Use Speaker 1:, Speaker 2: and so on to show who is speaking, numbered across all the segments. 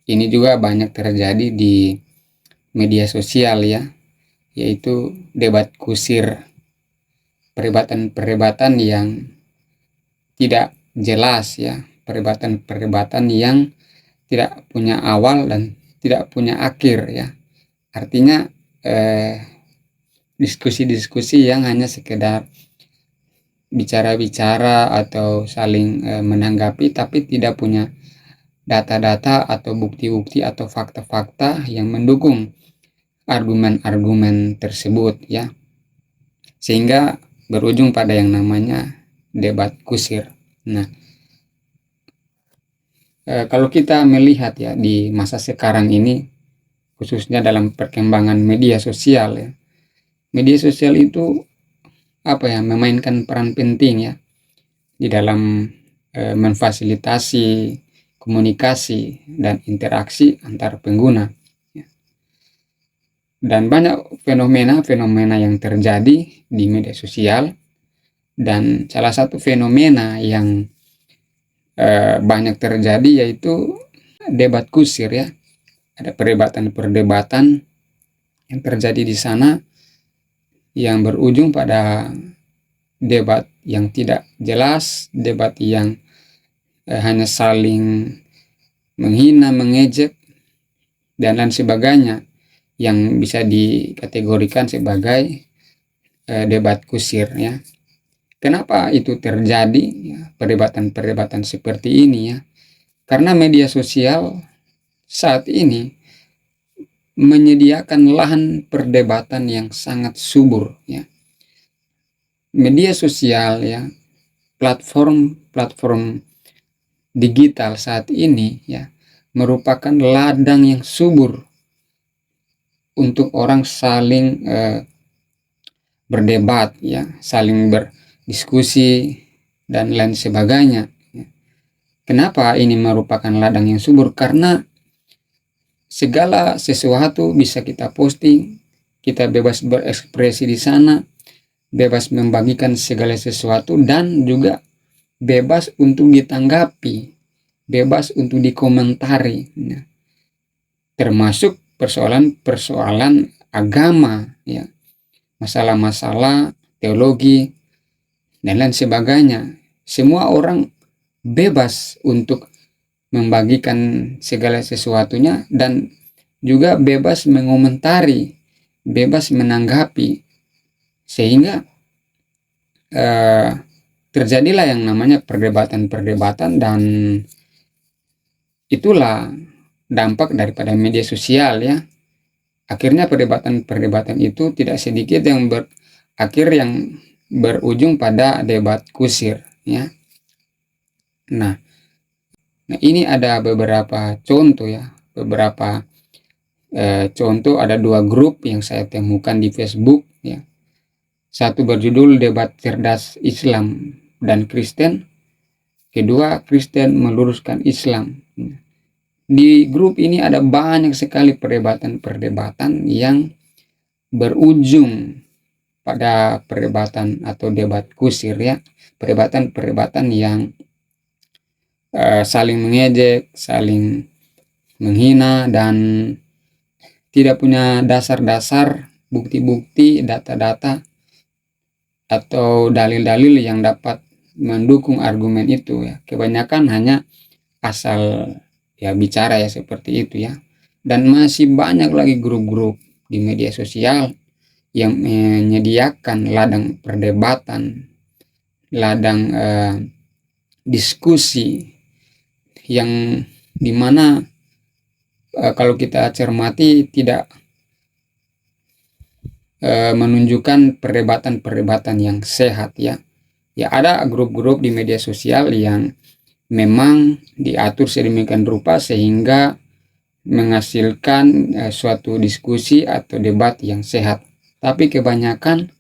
Speaker 1: ini juga banyak terjadi di media sosial ya, yaitu debat kusir, perdebatan-perdebatan yang tidak jelas ya, perdebatan-perdebatan yang tidak punya awal dan tidak punya akhir ya. Artinya diskusi-diskusi yang hanya sekedar bicara-bicara atau saling menanggapi, tapi tidak punya data-data atau bukti-bukti atau fakta-fakta yang mendukung argumen-argumen tersebut ya, sehingga berujung pada yang namanya debat kusir. Nah, kalau kita melihat ya di masa sekarang ini, khususnya dalam perkembangan media sosial ya, media sosial itu memainkan peran penting ya di dalam memfasilitasi komunikasi dan interaksi antar pengguna. Dan banyak fenomena-fenomena yang terjadi di media sosial, dan salah satu fenomena yang banyak terjadi yaitu debat kusir ya. Ada perdebatan-perdebatan yang terjadi di sana yang berujung pada debat yang tidak jelas, debat yang hanya saling menghina, mengejek, dan lain sebagainya, yang bisa dikategorikan sebagai debat kusir ya. Kenapa itu terjadi ya, perdebatan-perdebatan seperti ini ya? Karena media sosial saat ini menyediakan lahan perdebatan yang sangat subur ya. Media sosial ya, platform digital saat ini ya, merupakan ladang yang subur untuk orang saling berdebat ya, saling berdiskusi dan lain sebagainya. Kenapa ini merupakan ladang yang subur? Karena segala sesuatu bisa kita posting, kita bebas berekspresi di sana, bebas membagikan segala sesuatu, dan juga bebas untuk ditanggapi, bebas untuk dikomentari, ya. Termasuk persoalan-persoalan agama, ya, masalah-masalah teologi dan lain sebagainya. Semua orang bebas untuk membagikan segala sesuatunya dan juga bebas mengomentari, bebas menanggapi, sehingga terjadilah yang namanya perdebatan-perdebatan, dan itulah dampak daripada media sosial ya. Akhirnya perdebatan-perdebatan itu tidak sedikit yang berakhir yang berujung pada debat kusir ya. Nah, ini ada beberapa contoh ya, beberapa contoh. Ada 2 grup yang saya temukan di Facebook ya. Satu berjudul Debat Cerdas Islam dan Kristen, kedua Kristen Meluruskan Islam. Di grup ini ada banyak sekali perdebatan-perdebatan yang berujung pada perdebatan atau debat kusir ya, perdebatan-perdebatan yang saling mengejek, saling menghina, dan tidak punya dasar-dasar, bukti-bukti, data-data, atau dalil-dalil yang dapat mendukung argumen itu ya. Kebanyakan hanya asal ya bicara ya, seperti itu ya. Dan masih banyak lagi grup-grup di media sosial yang menyediakan ladang perdebatan, ladang diskusi yang dimana kalau kita cermati tidak menunjukkan perdebatan-perdebatan yang sehat ya. Ya, ada grup-grup di media sosial yang memang diatur sedemikian rupa sehingga menghasilkan suatu diskusi atau debat yang sehat. Tapi kebanyakan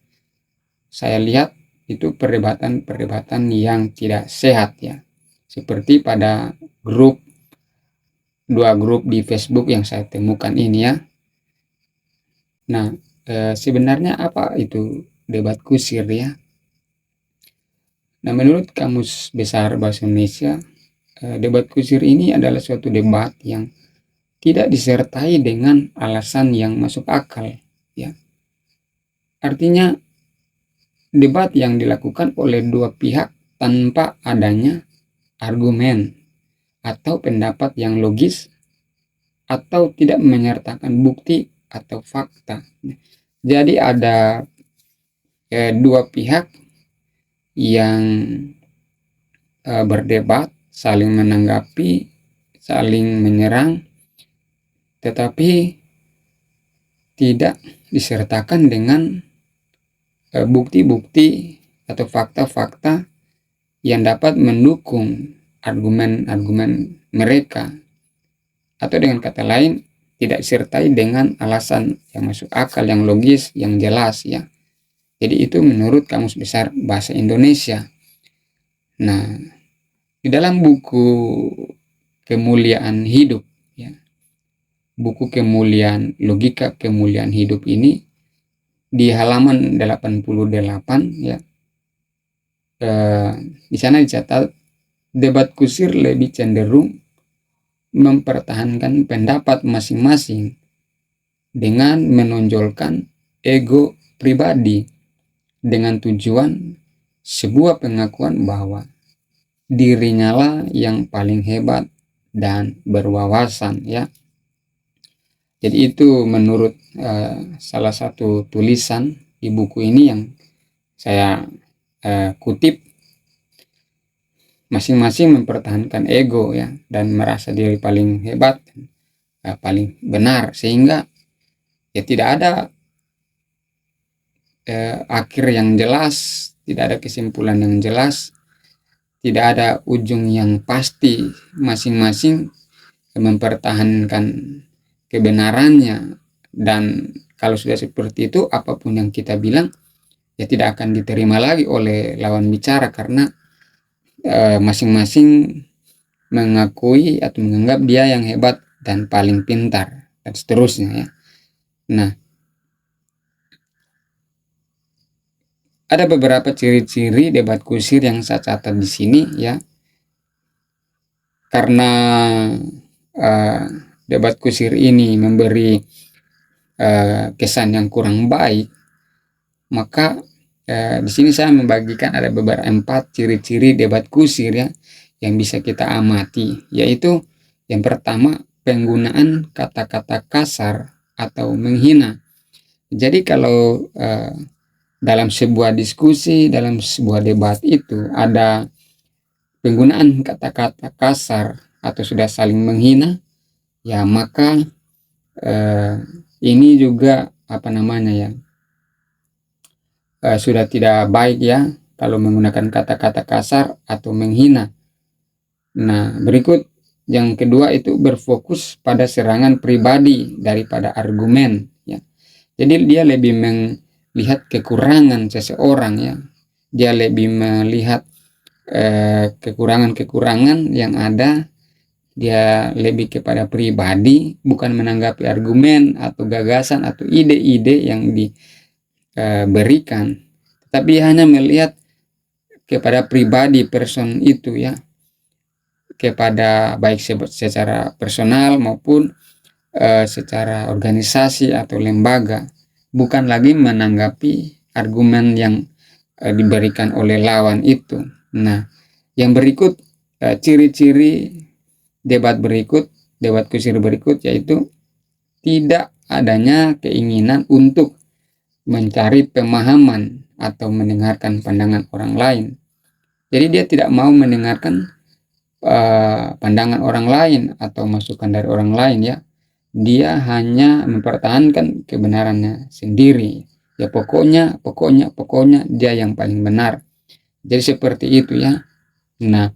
Speaker 1: saya lihat itu perdebatan-perdebatan yang tidak sehat ya. Seperti pada 2 grup di Facebook yang saya temukan ini ya. Nah, sebenarnya apa itu debat kusir ya? Nah, menurut Kamus Besar Bahasa Indonesia, debat kusir ini adalah suatu debat yang tidak disertai dengan alasan yang masuk akal, ya. Artinya debat yang dilakukan oleh dua pihak tanpa adanya argumen atau pendapat yang logis atau tidak menyertakan bukti atau fakta. Jadi ada dua pihak yang berdebat, saling menanggapi, saling menyerang, tetapi tidak disertakan dengan bukti-bukti atau fakta-fakta yang dapat mendukung argumen-argumen mereka, atau dengan kata lain tidak disertai dengan alasan yang masuk akal, yang logis, yang jelas, ya. Jadi itu menurut Kamus Besar Bahasa Indonesia. Nah, di dalam buku Kemuliaan Hidup, ya, buku kemuliaan, logika kemuliaan hidup ini, di halaman 88, ya, di sana dicatat debat kusir lebih cenderung mempertahankan pendapat masing-masing dengan menonjolkan ego pribadi dengan tujuan sebuah pengakuan bahwa dirinya lah yang paling hebat dan berwawasan, ya. Jadi itu menurut salah satu tulisan di buku ini yang saya kutip. Masing-masing mempertahankan ego, ya, dan merasa diri paling hebat, paling benar, sehingga ya tidak ada akhir yang jelas, tidak ada kesimpulan yang jelas, tidak ada ujung yang pasti. Masing-masing mempertahankan kebenarannya, dan kalau sudah seperti itu, apapun yang kita bilang ya tidak akan diterima lagi oleh lawan bicara, karena masing-masing mengakui atau menganggap dia yang hebat dan paling pintar dan seterusnya, ya. Nah, ada beberapa ciri-ciri debat kusir yang saya catat di sini, ya. Karena debat kusir ini memberi kesan yang kurang baik, maka di sini saya membagikan ada beberapa 4 ciri-ciri debat kusir, ya, yang bisa kita amati, yaitu yang pertama, penggunaan kata-kata kasar atau menghina. Jadi kalau dalam sebuah diskusi, dalam sebuah debat itu ada penggunaan kata-kata kasar atau sudah saling menghina, ya, maka ini juga sudah tidak baik, ya, kalau menggunakan kata-kata kasar atau menghina. Nah, berikut yang kedua itu berfokus pada serangan pribadi daripada argumen, ya. Jadi dia lebih melihat kekurangan seseorang, ya. Dia lebih melihat kekurangan-kekurangan yang ada. Dia lebih kepada pribadi, bukan menanggapi argumen atau gagasan atau ide-ide yang diberikan, tapi hanya melihat kepada pribadi person itu, ya, kepada baik secara personal maupun secara organisasi atau lembaga, bukan lagi menanggapi argumen yang diberikan oleh lawan itu. Nah, yang berikut ciri-ciri debat kusir berikut, yaitu tidak adanya keinginan untuk mencari pemahaman atau mendengarkan pandangan orang lain. Jadi dia tidak mau mendengarkan pandangan orang lain atau masukan dari orang lain, ya. Dia hanya mempertahankan kebenarannya sendiri. Ya, pokoknya dia yang paling benar. Jadi seperti itu, ya. Nah,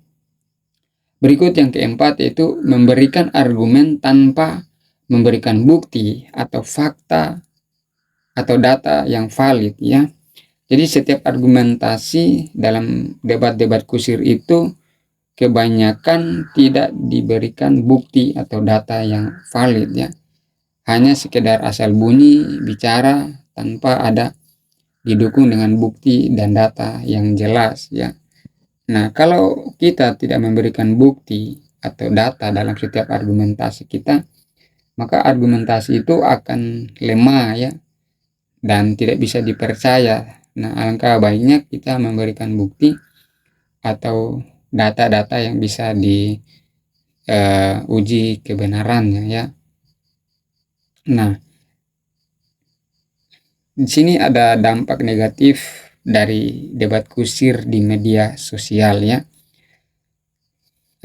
Speaker 1: berikut yang keempat yaitu memberikan argumen tanpa memberikan bukti atau fakta atau data yang valid, ya. Jadi setiap argumentasi dalam debat-debat kusir itu kebanyakan tidak diberikan bukti atau data yang valid, ya. Hanya sekedar asal bunyi bicara tanpa ada didukung dengan bukti dan data yang jelas, ya. Nah, kalau kita tidak memberikan bukti atau data dalam setiap argumentasi kita, maka argumentasi itu akan lemah ya, dan tidak bisa dipercaya. Nah, alangkah baiknya kita memberikan bukti atau data-data yang bisa diuji kebenarannya ya. Nah, di sini ada dampak negatif dari debat kusir di media sosial ya.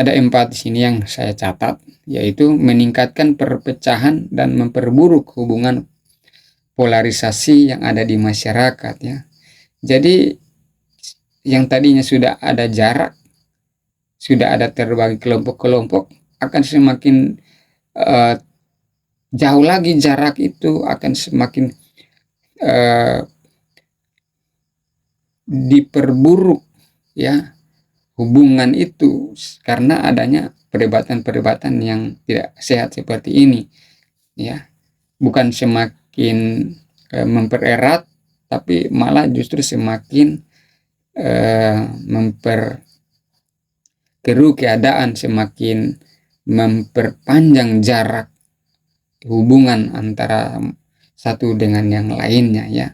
Speaker 1: Ada 4 di sini yang saya catat, yaitu meningkatkan perpecahan dan memperburuk hubungan polarisasi yang ada di masyarakat ya. Jadi yang tadinya sudah ada jarak, sudah ada terbagi kelompok-kelompok, akan semakin jauh lagi jarak itu, akan semakin diperburuk ya hubungan itu karena adanya perdebatan-perdebatan yang tidak sehat seperti ini ya. Bukan semakin mempererat, tapi malah justru semakin memperkeruh keadaan, semakin memperpanjang jarak hubungan antara satu dengan yang lainnya ya.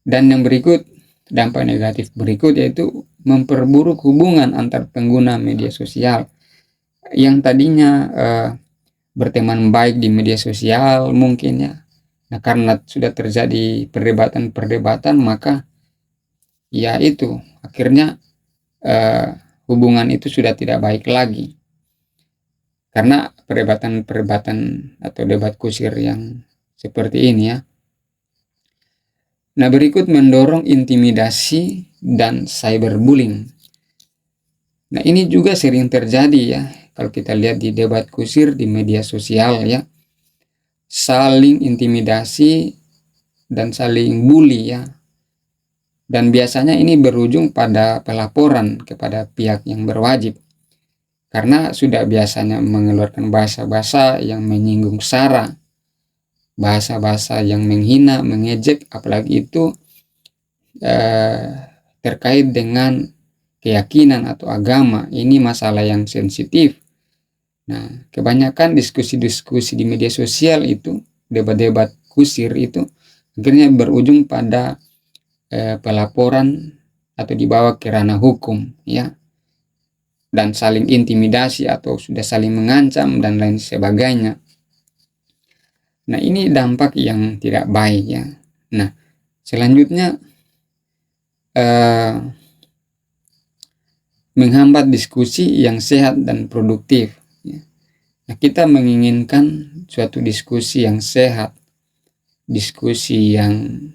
Speaker 1: Dan yang berikut, dampak negatif berikut yaitu memperburuk hubungan antar pengguna media sosial yang tadinya berteman baik di media sosial mungkin ya. Nah, karena sudah terjadi perdebatan-perdebatan, maka ya itu akhirnya hubungan itu sudah tidak baik lagi karena perdebatan-perdebatan atau debat kusir yang seperti ini ya. Nah, berikut mendorong intimidasi dan cyberbullying. Nah, ini juga sering terjadi ya, kalau kita lihat di debat kusir di media sosial ya. Saling intimidasi dan saling bully ya. Dan biasanya ini berujung pada pelaporan kepada pihak yang berwajib. Karena sudah biasanya mengeluarkan bahasa-bahasa yang menyinggung sara, bahasa-bahasa yang menghina, mengejek, apalagi itu terkait dengan keyakinan atau agama. Ini masalah yang sensitif. Nah, kebanyakan diskusi-diskusi di media sosial itu, debat-debat kusir itu, akhirnya berujung pada pelaporan atau dibawa ke ranah hukum ya, dan saling intimidasi atau sudah saling mengancam dan lain sebagainya. Nah, ini dampak yang tidak baik ya. Nah, selanjutnya menghambat diskusi yang sehat dan produktif ya. Nah, kita menginginkan suatu diskusi yang sehat, diskusi yang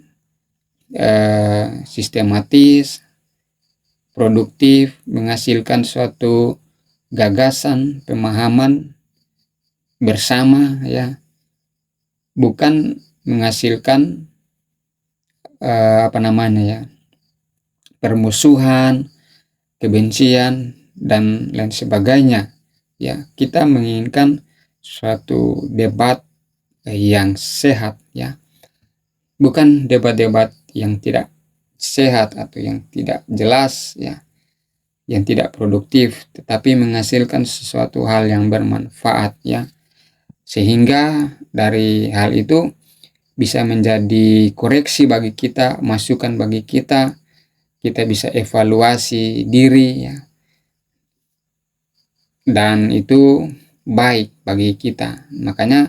Speaker 1: sistematis, produktif, menghasilkan suatu gagasan, pemahaman bersama ya, bukan menghasilkan permusuhan, kebencian dan lain sebagainya ya. Kita menginginkan suatu debat yang sehat ya, bukan debat-debat yang tidak sehat atau yang tidak jelas ya, yang tidak produktif, tetapi menghasilkan sesuatu hal yang bermanfaat ya, sehingga dari hal itu bisa menjadi koreksi bagi kita, masukan bagi kita bisa evaluasi diri ya, dan itu baik bagi kita. Makanya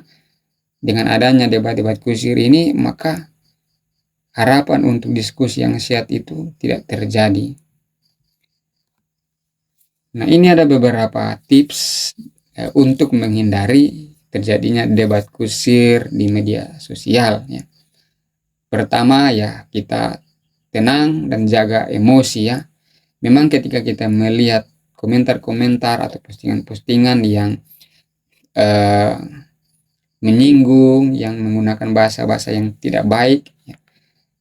Speaker 1: dengan adanya debat-debat kusir ini, maka harapan untuk diskusi yang sehat itu tidak terjadi. Nah, ini ada beberapa tips untuk menghindari terjadinya debat kusir di media sosial ya. Pertama ya, kita tenang dan jaga emosi ya. Memang ketika kita melihat komentar-komentar atau postingan-postingan yang menyinggung, yang menggunakan bahasa-bahasa yang tidak baik ya,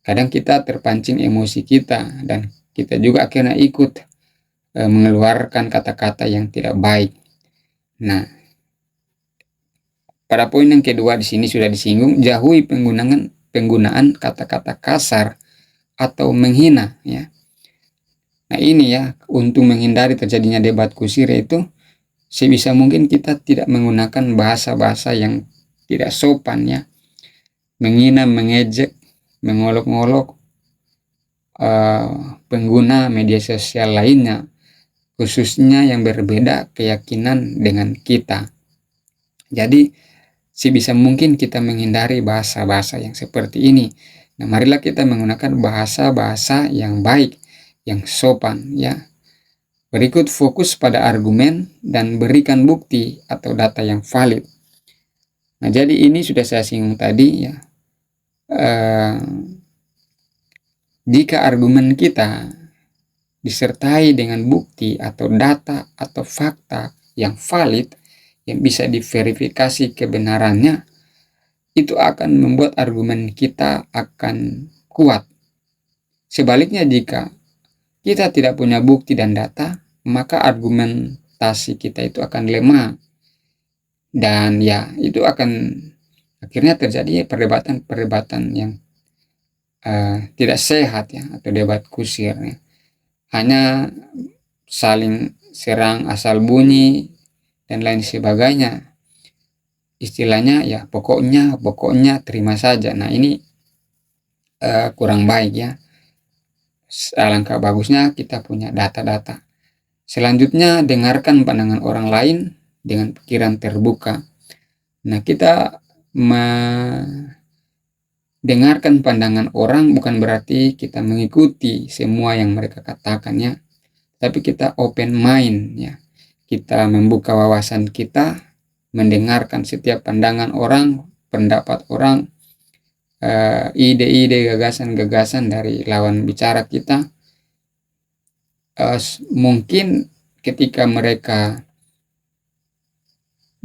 Speaker 1: kadang kita terpancing emosi kita dan kita juga akhirnya ikut mengeluarkan kata-kata yang tidak baik. Nah, pada poin yang kedua di sini sudah disinggung, jauhi penggunaan kata-kata kasar atau menghina ya. Nah, ini ya, untuk menghindari terjadinya debat kusir itu sebisa mungkin kita tidak menggunakan bahasa-bahasa yang tidak sopan ya, menghina, mengejek, mengolok-olok pengguna media sosial lainnya, khususnya yang berbeda keyakinan dengan kita. Jadi sebisa mungkin kita menghindari bahasa-bahasa yang seperti ini. Nah, marilah kita menggunakan bahasa-bahasa yang baik, yang sopan ya. Berikut fokus pada argumen dan berikan bukti atau data yang valid. Nah, jadi ini sudah saya singgung tadi ya. Jika argumen kita disertai dengan bukti atau data atau fakta yang valid, yang bisa diverifikasi kebenarannya, itu akan membuat argumen kita akan kuat. Sebaliknya, jika kita tidak punya bukti dan data, maka argumentasi kita itu akan lemah. Dan ya, itu akan akhirnya terjadi perdebatan yang tidak sehat ya, atau debat kusir ya. Hanya saling serang asal bunyi dan lain sebagainya. Istilahnya ya pokoknya terima saja. Nah, ini kurang baik ya. Alangkah bagusnya kita punya data-data. Selanjutnya, dengarkan pandangan orang lain dengan pikiran terbuka. Nah, kita mendengarkan pandangan orang bukan berarti kita mengikuti semua yang mereka katakan ya, tapi kita open mind ya. Kita membuka wawasan kita, mendengarkan setiap pandangan orang, pendapat orang, ide-ide, gagasan-gagasan dari lawan bicara kita. Mungkin ketika mereka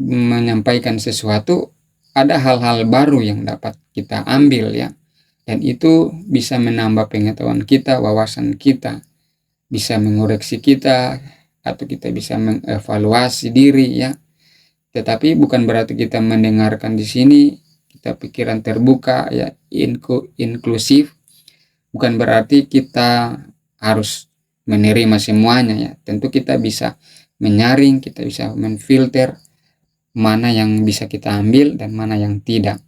Speaker 1: menyampaikan sesuatu, ada hal-hal baru yang dapat kita ambil ya, dan itu bisa menambah pengetahuan kita, wawasan kita, bisa mengoreksi kita, atau kita bisa mengevaluasi diri ya. Tetapi bukan berarti kita mendengarkan di sini kita pikiran terbuka ya, inklusif, bukan berarti kita harus menerima semuanya ya. Tentu kita bisa menyaring, kita bisa menfilter mana yang bisa kita ambil dan mana yang tidak.